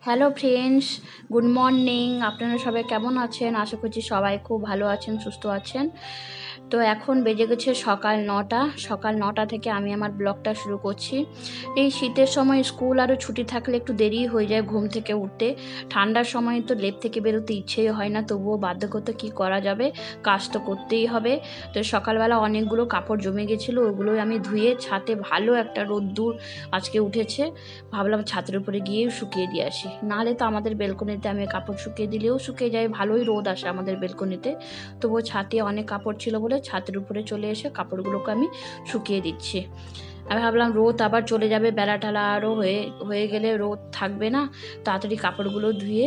Hello friends, good morning. আপনারা সবাই কেমন আছেন? আশা করছি সবাই খুব ভালো আছেন, সুস্থ আছেন। তো এখন বেজে গেছে সকাল 9টা। সকাল 9টা থেকে আমি আমার ব্লগটা শুরু করছি। এই শীতের সময় স্কুল আরও ছুটি থাকলে একটু দেরি হয়ে যায় ঘুম থেকে উঠতে। ঠান্ডার সময় তো লেপ থেকে বেরোতে ইচ্ছেই হয় না, তবুও বাধ্যগত কী করা যাবে, কাজ তো করতেই হবে। তো সকালবেলা অনেকগুলো কাপড় জমে গেছিলো, ওগুলোই আমি ধুয়ে ছাদে ভালো একটা রোদ্দুর আজকে উঠেছে, ভাবলাম ছাদের উপরে গিয়েও শুকিয়ে দিয়ে আসি। নাহলে তো আমাদের বেলকনিতে আমি কাপড় শুকিয়ে দিলেও শুকিয়ে যায়, ভালোই রোদ আসে আমাদের বেলকনিতে। তবুও ছাদে অনেক কাপড় ছিল বলে ছাদের উপরে চলে এসে কাপড়গুলোকে আমি শুকিয়ে দিচ্ছি। আমি ভাবলাম রোদ আবার চলে যাবে, বেলা টালা আরও হয়ে গেলে রোদ থাকবে না, তাড়াতাড়ি কাপড়গুলো ধুয়ে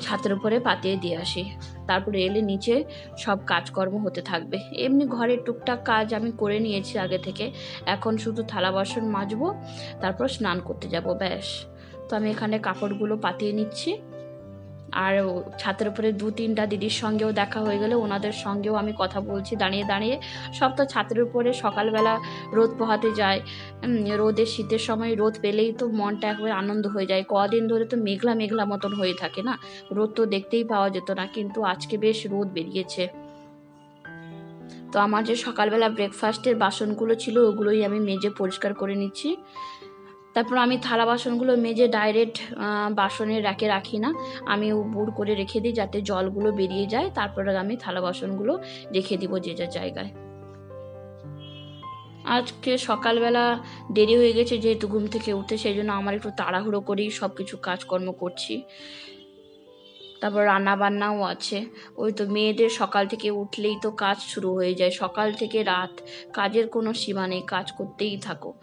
ছাদের উপরে পাতিয়ে দিয়ে আসি। তারপরে এলে নিচে সব কাজকর্ম হতে থাকবে। এমনি ঘরের টুকটাক কাজ আমি করে নিয়েছি আগে থেকে, এখন শুধু থালা বাসন মাজবো, তারপর স্নান করতে যাব, ব্যাস। তো আমি এখানে কাপড়গুলো পাতিয়ে নিচ্ছি। আর ছাদের উপরে 2-3টা দিদির সঙ্গেও দেখা হয়ে গেলে ওনাদের সঙ্গেও আমি কথা বলছি দাঁড়িয়ে দাঁড়িয়ে। সব তো ছাদের উপরে সকালবেলা রোদ পোহাতে যায়। রোদের শীতের সময় রোদ পেলেই তো মনটা একবারে আনন্দ হয়ে যায়। কদিন ধরে তো মেঘলা মেঘলা মতন হয়ে থাকে না, রোদ তো দেখতেই পাওয়া যেত না, কিন্তু আজকে বেশ রোদ বেরিয়েছে। তো আমার যে সকালবেলা ব্রেকফাস্টের বাসনগুলো ছিল ওগুলোই আমি মেজে পরিষ্কার করে নিচ্ছি। তারপর আমি থালা বাসনগুলো মেজে ডাইরেক্ট বাসনের র্যাকে রাখি না, আমি উবুড় করে রেখে দিই যাতে জলগুলো বেরিয়ে যায়। তারপরে আমি থালা বাসনগুলো রেখে দিব যে যার জায়গায়। আজকে সকালবেলা দেরি হয়ে গেছে যেহেতু ঘুম থেকে উঠতে, সেই জন্য আমার একটু তাড়াহুড়ো করেই সব কিছু কাজকর্ম করছি। তারপর রান্না বান্নাও আছে। ওই তো মেয়েদের সকাল থেকে উঠলেই তো কাজ শুরু হয়ে যায়, সকাল থেকে রাত কাজের কোনো সীমা নেই, কাজ করতেই থাকো।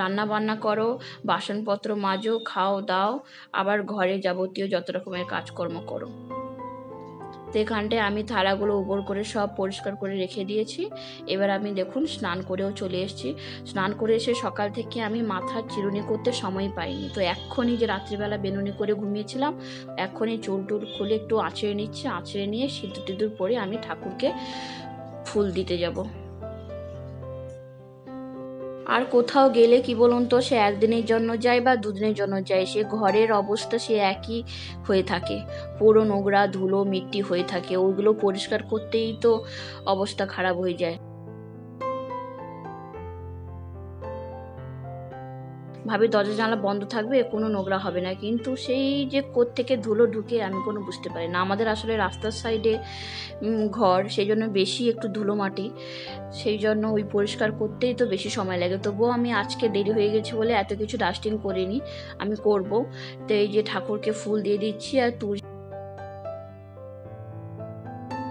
রান্না বান্না করো, বাসনপত্র মাজো, খাও দাও, আবার ঘরে যাবতীয় যত রকমের কাজকর্ম করো। তো এখানটায় আমি থালাগুলো উপর করে সব পরিষ্কার করে রেখে দিয়েছি। এবার আমি দেখুন স্নান করেও চলে এসেছি। স্নান করে এসে সকাল থেকে আমি মাথার চিরুনি করতে সময় পাইনি। তো এক্ষুনি যে রাত্রিবেলা বেনুনি করে ঘুমিয়েছিলাম, এক্ষুনি চুল টুল খুলে একটু আঁচড়ে নিচ্ছি, আঁচড়ে নিয়ে সিঁদুর টিঁদুর পরে আমি ঠাকুরকে ফুল দিতে যাব। আর কোথাও গেলে কি বলুন তো, সে একদিনের জন্য যায় বা দুদিনের জন্য যায়, সে ঘরের অবস্থা সে একই হয়ে থাকে, পুরো নোংরা ধুলো মিট্টি হয়ে থাকে, ওইগুলো পরিষ্কার করতেই তো অবস্থা খারাপ হয়ে যায়। ভাবি দরজা জানলা বন্ধ থাকবে, কোনো নোংরা হবে না, কিন্তু সেই যে কোত্থেকে ধুলো ঢুকে আমি কোনো বুঝতে পারি না। আমাদের আসলে রাস্তার সাইডে ঘর, সেই জন্য বেশি একটু ধুলো মাটি, সেই জন্য ওই পরিষ্কার করতেই তো বেশি সময় লাগে। তবুও আমি আজকে দেরি হয়ে গেছে বলে এত কিছু ডাস্টিং করিনি, আমি করব। তো এই যে ঠাকুরকে ফুল দিয়ে দিচ্ছি, আর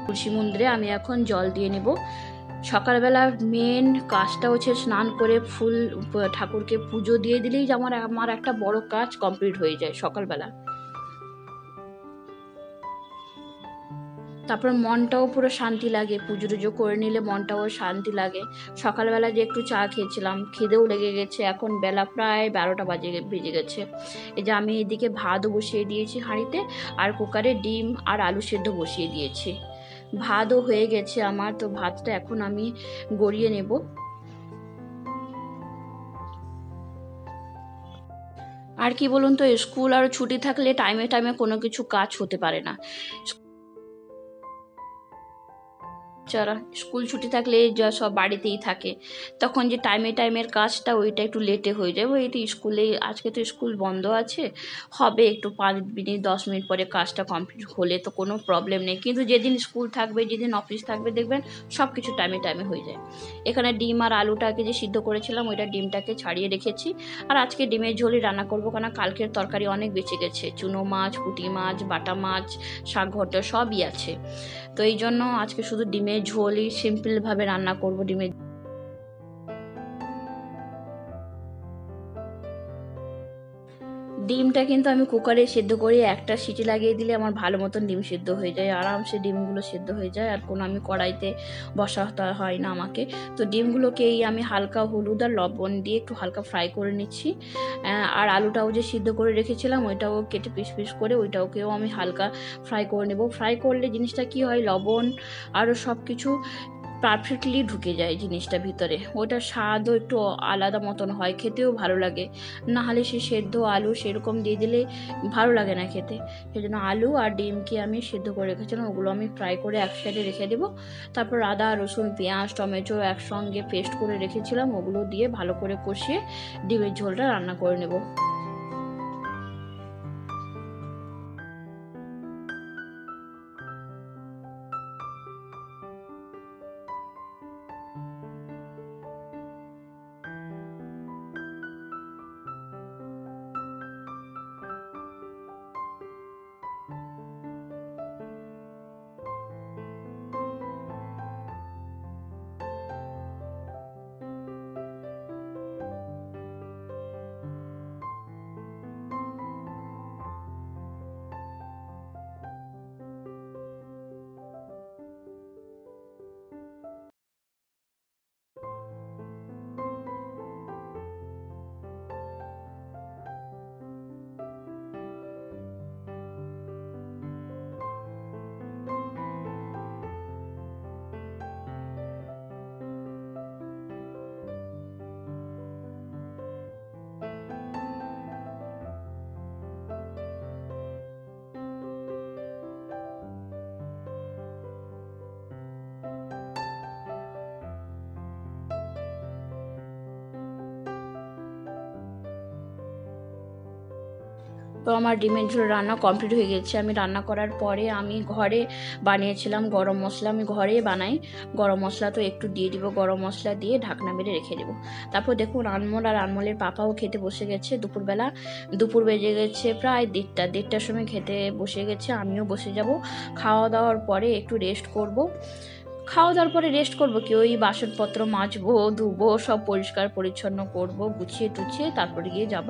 তুলসী মন্দিরে আমি এখন জল দিয়ে নেব। সকালবেলা মেন কাজটা হচ্ছে স্নান করে ফুল ঠাকুরকে পুজো দিয়ে দিলেই যে আমার একটা বড় কাজ কমপ্লিট হয়ে যায় সকালবেলা। তারপর মনটাও পুরো শান্তি লাগে, পুজো টুজো করে নিলে মনটাও শান্তি লাগে। সকালবেলা যে একটু চা খেয়েছিলাম, খিদেও লেগে গেছে, এখন বেলা প্রায় 12টা বেজে গেছে। এই যে আমি এদিকে ভাতও বসিয়ে দিয়েছি হাঁড়িতে, আর কুকারে ডিম আর আলু সেদ্ধ বসিয়ে দিয়েছি। ভাতও হয়ে গেছে আমার, তো ভাতটা এখন আমি গড়িয়ে নেব। আর কি বলুন তো, স্কুল আর ছুটি থাকলে টাইমে টাইমে কোনো কিছু কাজ হতে পারে না। যারা স্কুল ছুটি থাকলে যা সব বাড়িতেই থাকে, তখন যে টাইমের কাজটা ওইটা একটু লেটে হয়ে যায়। ওই তো স্কুলে আজকে তো স্কুল বন্ধ আছে, হবে একটু 5 মিনিট 10 মিনিট পরে কাজটা কমপ্লিট হলে তো কোনো প্রবলেম নেই। কিন্তু যেদিন স্কুল থাকবে, যেদিন অফিস থাকবে, দেখবেন সব কিছু টাইমে হয়ে যায়। এখানে ডিম আর আলুটাকে যে সিদ্ধ করেছিলাম, ওইটা ডিমটাকে ছাড়িয়ে রেখেছি। আর আজকে ডিমের ঝোলই রান্না করবো, কারণ কালকের তরকারি অনেক বেঁচে গেছে, চুনো মাছ, পুঁটি মাছ, বাটা মাছ, শাক ঘন্ট সবই আছে। তো এই জন্য আজকে শুধু ডিমের ঝোলই সিম্পলভাবে রান্না করব। ডিমটা কিন্তু আমি কুকারে সেদ্ধ করে একটা সিটি লাগিয়ে দিলে আমার ভালো মতন ডিম সেদ্ধ হয়ে যায়, আরামসে ডিমগুলো সেদ্ধ হয়ে যায়, আর কোনো আমি কড়াইতে বসাতে হয় না আমাকে। তো ডিমগুলোকেই আমি হালকা হলুদ আর লবণ দিয়ে একটু হালকা ফ্রাই করে নিচ্ছি। আর আলুটাও যে সিদ্ধ করে রেখেছিলাম ওইটাও কেটে পিস পিস করে ওইটাকেও আমি হালকা ফ্রাই করে নেব। ফ্রাই করলে জিনিসটা কি হয়, লবণ আরও সব কিছু পারফেক্টলি ঢুকে যায় জিনিসটা ভিতরে, ওটার স্বাদও একটু আলাদা মতন হয়, খেতেও ভালো লাগে। না হলে সে সেদ্ধ আলু সেরকম দিয়ে দিলে ভালো লাগে না খেতে। সেই জন্য আলু আর ডিমকে আমি সেদ্ধ করে রেখেছিলাম, ওগুলো আমি ফ্রাই করে এক সাইডে রেখে দেবো। তারপর আদা রসুন পেঁয়াজ টমেটো একসঙ্গে পেস্ট করে রেখেছিলাম, ওগুলো দিয়ে ভালো করে কষিয়ে ডিমের ঝোলটা রান্না করে নেব। তো আমার ডিমের ঝোল রান্না কমপ্লিট হয়ে গেছে। আমি রান্না করার পরে আমি ঘরে বানিয়েছিলাম গরম মশলা, আমি ঘরেই বানাই। গরম মশলা তো একটু দিয়ে দিব, গরম মশলা দিয়ে ঢাকনা মেরে রেখে দেবো। তারপর দেখুন আনমোল আর আনমোলের পাপাও খেতে বসে গেছে দুপুরবেলা। দুপুর বেজে গেছে প্রায় দেড়টার সময় খেতে বসে গেছে, আমিও বসে যাব। খাওয়া দাওয়ার পরে একটু রেস্ট করব। খাওয়া দাওয়ার পরে রেস্ট করবো কি, ওই বাসনপত্র মাজবো ধুবো, সব পরিষ্কার পরিচ্ছন্ন করব, গুছিয়ে টুছিয়ে তারপরে গিয়ে যাব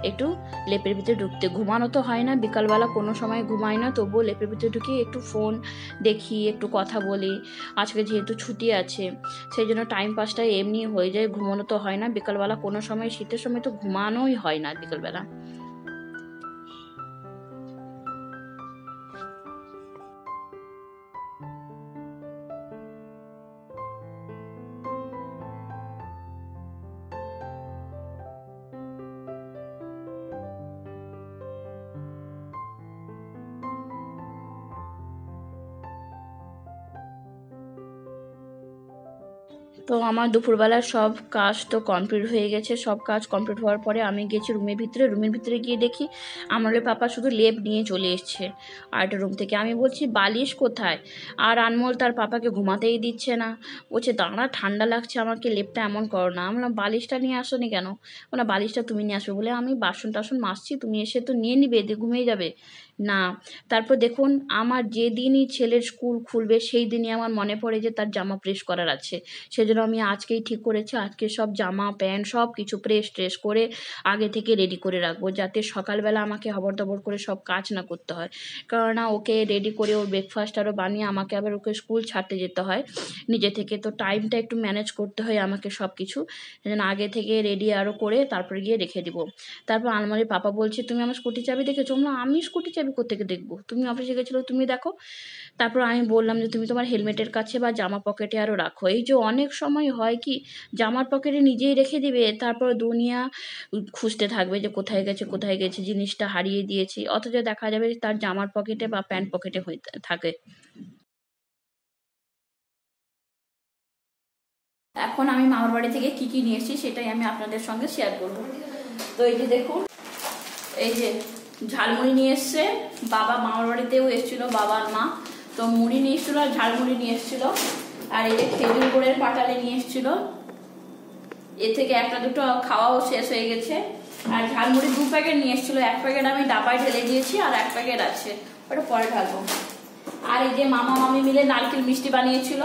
একটু লেপের ভিতরে ঢুকতে। ঘুমানো তো হয় না, বিকালবেলা কোনো সময় ঘুমাই না, তবুও লেপের ভিতরে ঢুকে একটু ফোন দেখি, একটু কথা বলি। আজকে যেহেতু ছুটি আছে সেই জন্য টাইম পাসটা এমনি হয়ে যায়, ঘুমানো তো হয় না বিকালবেলা কোনো সময়, শীতের সময় তো ঘুমানোই হয় না বিকালবেলা। তো আমার দুপুরবেলার সব কাজ তো কমপ্লিট হয়ে গেছে। সব কাজ কমপ্লিট হওয়ার পরে আমি গেছি রুমের ভিতরে গিয়ে দেখি আনমোলের পাপা শুধু লেপ নিয়ে চলে এসছে আরেকটা রুম থেকে। আমি বলছি বালিশ কোথায়, আর আনমোল তার পাপাকে ঘুমাতেই দিচ্ছে না। বলছে দাঁড়া ঠান্ডা লাগছে আমাকে, লেপটা এমন করো না। আমি বললাম বালিশটা নিয়ে আসোনি কেন? না বালিশটা তুমি নিয়ে আসবে বলে আমি বাসন টাসন মাজছি, তুমি এসে তো নিয়ে নিবে, দিয়ে ঘুমিয়ে যাবে না। তারপর দেখুন আমার যেদিনই ছেলের স্কুল খুলবে সেই দিনই আমার মনে পড়ে যে তার জামা প্রেস করার আছে। সেজন্য আমি আজকেই ঠিক করেছি আজকে সব জামা প্যান্ট সব কিছু প্রেস ট্রেস করে আগে থেকে রেডি করে রাখবো, যাতে সকালবেলা আমাকে হবর করে সব কাজ না করতে হয়। কেননা ওকে রেডি করে ওর ব্রেকফাস্ট আরও বানিয়ে আমাকে আবার ওকে স্কুল ছাড়তে যেতে হয় নিজে থেকে, তো টাইমটা একটু ম্যানেজ করতে হয় আমাকে সব কিছু। সেজন্য আগে থেকে রেডি আরও করে তারপরে গিয়ে রেখে দিব। তারপর আলমারির পাপা বলছে তুমি আমার স্কুটি চাবি দেখেছো? আমি স্কুটি চাবি কোত্থেকে দেখবো, তুমি অফিসে গেছিলো তুমি দেখো। তারপর আমি বললাম যে তুমি তোমার হেলমেটের কাছে বা জামা পকেটে আরও রাখো। এই যে অনেক সময় হয় কি জামার পকেটে নিজেই রেখে দিবে, তারপর দুনিয়া খুঁজতে থাকবে যে কোথায় গেছে জিনিসটা হারিয়ে দিয়েছি, অথচ দেখা যাবে তার জামার পকেটে বা প্যান্ট পকেটে হয়ে থাকে। এখন আমি মামার বাড়ি থেকে কি নিয়ে এসেছি সেটাই আমি আপনাদের সঙ্গে শেয়ার করব। তো এই যে দেখুন, এই যে ঝালমুড়ি নিয়ে এসছে বাবা, মামার বাড়িতেও এসেছিলো বাবা আর মা, তো মুড়ি নিয়ে এসেছিলো আর ঝালমুড়ি নিয়ে এসেছিলো। আর এই যে খেজুর গুড়ের পাটালি নিয়ে এসেছিলো, এ থেকে একটা দুটো খাওয়াও শেষ হয়ে গেছে। আর ঝালমুড়ি 2 প্যাকেট নিয়ে এসেছিলো, 1 প্যাকেট আমি ডাবায় ঢেলে দিয়েছি আর 1 প্যাকেট আছে, ওটা পরে ঢালবো। আর এই যে মামা মামি মিলে নারকেল মিষ্টি বানিয়েছিল,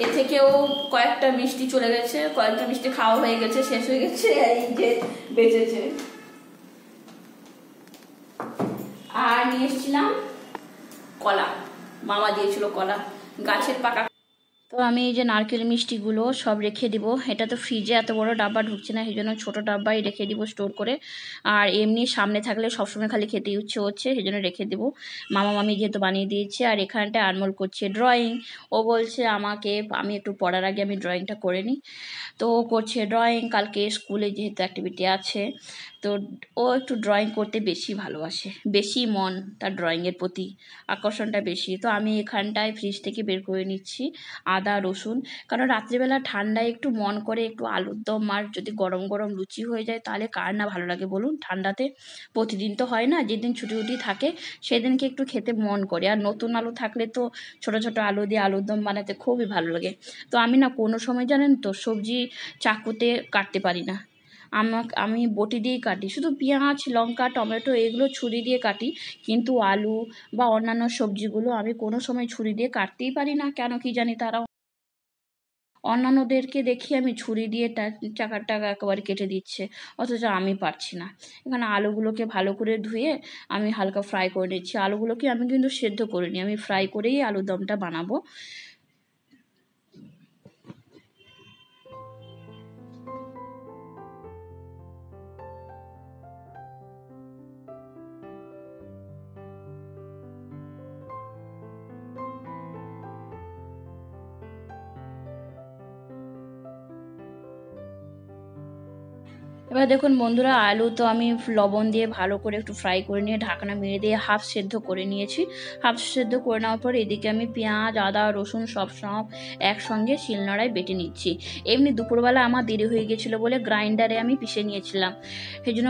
এ থেকেও কয়েকটা মিষ্টি চলে গেছে, কয়েকটা মিষ্টি খাওয়া হয়ে গেছে, শেষ হয়ে গেছে, এই যে বেঁচেছে। আর নিয়ে এসেছিলাম কলা, মামা দিয়েছিল কলা গাছের পাকা। তো আমি এই যে নারকেল মিষ্টিগুলো সব রেখে দিব। এটা তো ফ্রিজে এত বড় ডাব্বা ঢুকছে না, সেই জন্য ছোটো ডাব্বাই রেখে দিব স্টোর করে। আর এমনি সামনে থাকলে সবসময় খালি খেতে ইচ্ছে হচ্ছে, সেই জন্য রেখে দেবো। মামা মামি যেহেতু বানিয়ে দিয়েছে। আর এখানটায় আনমোল করছে ড্রয়িং। ও বলছে আমাকে, আমি একটু পড়ার আগে আমি ড্রয়িংটা করে নিই। তো ও করছে ড্রয়িং, কালকে স্কুলে যেহেতু অ্যাক্টিভিটি আছে, তো ও একটু ড্রয়িং করতে বেশি ভালোবাসে, বেশি মন তার ড্রয়িংয়ের প্রতি, আকর্ষণটা বেশি। তো আমি এখানটায় ফ্রিজ থেকে বের করে নিচ্ছি আদা রসুন, কারণ রাত্রিবেলা ঠান্ডায় একটু মন করে একটু আলুর দম আর যদি গরম গরম লুচি হয়ে যায় তাহলে কার না ভালো লাগে বলুন। ঠান্ডাতে প্রতিদিন তো হয় না, যেদিন ছুটি ছুটি থাকে সেদিনকে একটু খেতে মন করে। আর নতুন আলু থাকলে তো ছোটো ছোটো আলু দিয়ে আলুর দম বানাতে খুবই ভালো লাগে। তো আমি না কোনো সময় জানেন তো সবজি চাকুতে কাটতে পারি না, আমি বটি দিয়েই কাটি, শুধু পেঁয়াজ লঙ্কা টমেটো এগুলো ছুরি দিয়ে কাটি, কিন্তু আলু বা অন্যান্য সবজিগুলো আমি কোনো সময় ছুরি দিয়ে কাটতেই পারি না, কেন কি জানি। তারা অন্যান্যদেরকে দেখি আমি ছুরি দিয়ে চাকাটা একেবারে কেটে দিচ্ছে, অথচ আমি পারছি না। এখানে আলুগুলোকে ভালো করে ধুয়ে আমি হালকা ফ্রাই করে নিচ্ছি। আলুগুলোকে আমি কিন্তু সেদ্ধ করিনি, আমি ফ্রাই করেই আলুর দমটা বানাবো। এবার দেখুন বন্ধুরা, আলু তো আমি লবণ দিয়ে ভালো করে একটু ফ্রাই করে নিয়ে ঢাকনা মেরে দিয়ে হাফ সেদ্ধ করে নিয়েছি। হাফ সেদ্ধ করে নেওয়ার পর এদিকে আমি পেঁয়াজ আদা রসুন সব একসঙ্গে শিলনোড়ায় বেটে নিচ্ছি। এমনি দুপুরবেলা আমার দেরি হয়ে গেছিলো বলে গ্রাইন্ডারে আমি পিষে নিয়েছিলাম, সেই জন্য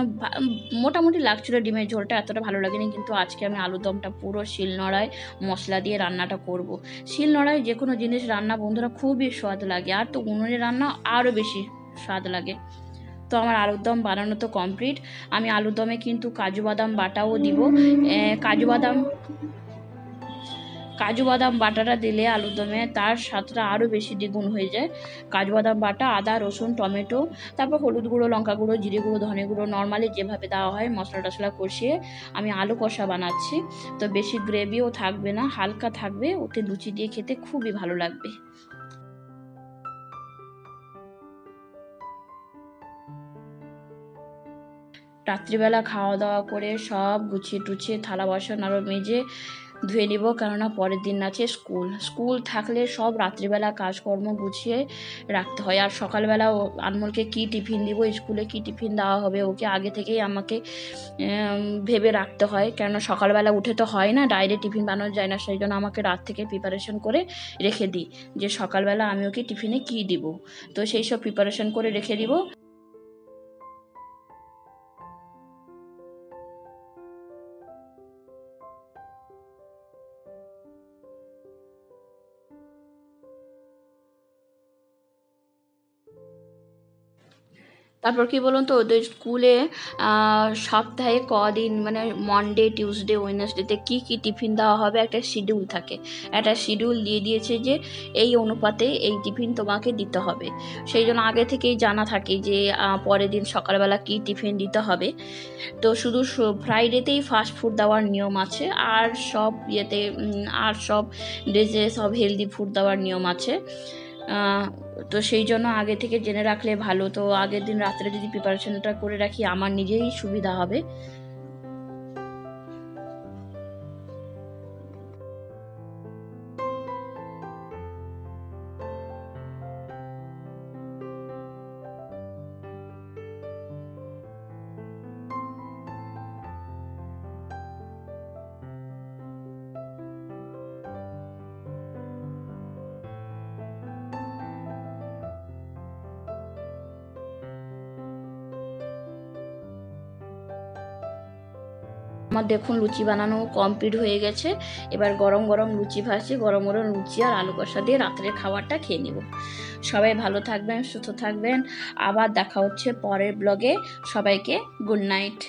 মোটামুটি লাগছিলো। ডিমের ঝোলটা এতটা ভালো লাগেনি, কিন্তু আজকে আমি আলুর দমটা পুরো শিলনোড়ায় মশলা দিয়ে রান্নাটা করব। শিলনোড়ায় যে কোনো জিনিস রান্না বন্ধুরা খুবই স্বাদ লাগে, আর তো উনুনে রান্না আরও বেশি স্বাদ লাগে। তো আমার আলুর দম বানানো তো কমপ্লিট। আমি আলুর দমে কিন্তু কাজু বাদাম বাটাও দিব। কাজু বাদাম বাটাটা দিলে আলুর দমে তার স্বাদটা আরও বেশি দ্বিগুণ হয়ে যায়। কাজু বাদাম বাটা, আদা রসুন টমেটো, তারপর হলুদ গুঁড়ো লঙ্কা গুঁড়ো জিরে গুঁড়ো ধনে গুঁড়ো নর্মালি যেভাবে দেওয়া হয় মশলা টশলা কষিয়ে আমি আলু কষা বানাচ্ছি। তো বেশি গ্রেভিও থাকবে না, হালকা থাকবে, ওতে লুচি দিয়ে খেতে খুবই ভালো লাগবে। রাত্রিবেলা খাওয়া দাওয়া করে সব গুছিয়ে টুছিয়ে থালা বাসন আরও মেজে ধুয়ে নিব, কেননা পরের দিন আছে স্কুল থাকলে সব রাত্রিবেলা কাজকর্ম গুছিয়ে রাখতে হয়। আর সকালবেলা আনমোলকে কী টিফিন দিব, স্কুলে কী টিফিন দেওয়া হবে, ওকে আগে থেকেই আমাকে ভেবে রাখতে হয়, কেননা সকালবেলা উঠে তো হয় না, ডাইরেক্ট টিফিন বানানো যায় না, সেই জন্য আমাকে রাত থেকে প্রিপারেশন করে রেখে দিই যে সকালবেলা আমি ওকে টিফিনে কী দিব। তো সেই সব প্রিপারেশন করে রেখে দিব। তারপর কি বলুন তো, ওদের স্কুলে সপ্তাহে কদিন মানে মনডে টিউসডে ওয়েডনেসডেতে কী কী টিফিন দেওয়া হবে একটা শিডিউল থাকে, একটা শিডিউল দিয়ে দিয়েছে যে এই অনুপাতে এই টিফিন তোমাকে দিতে হবে। সেই জন্য আগে থেকেই জানা থাকে যে পরের দিন সকালবেলা কী টিফিন দিতে হবে। তো শুধু ফ্রাইডেতেই ফাস্ট ফুড দেওয়ার নিয়ম আছে, আর সব ইয়েতে আর সব ডেজে সব হেলদি ফুড দেওয়ার নিয়ম আছে। তো সেই জন্য আগে থেকে জেনে রাখলে ভালো। তো আগের দিন রাত্রে যদি প্রিপারেশনটা করে রাখি আমার নিজেই সুবিধা হবে। আমার দেখুন লুচি বানানো কমপ্লিট হয়ে গেছে। এবার গরম গরম লুচি ভাজছি, গরম গরম লুচি আর আলু কষা দিয়ে রাত্রের খাবারটা খেয়ে নেব। সবাই ভালো থাকবেন, সুস্থ থাকবেন। আবার দেখা হচ্ছে পরের ব্লগে। সবাইকে গুড নাইট।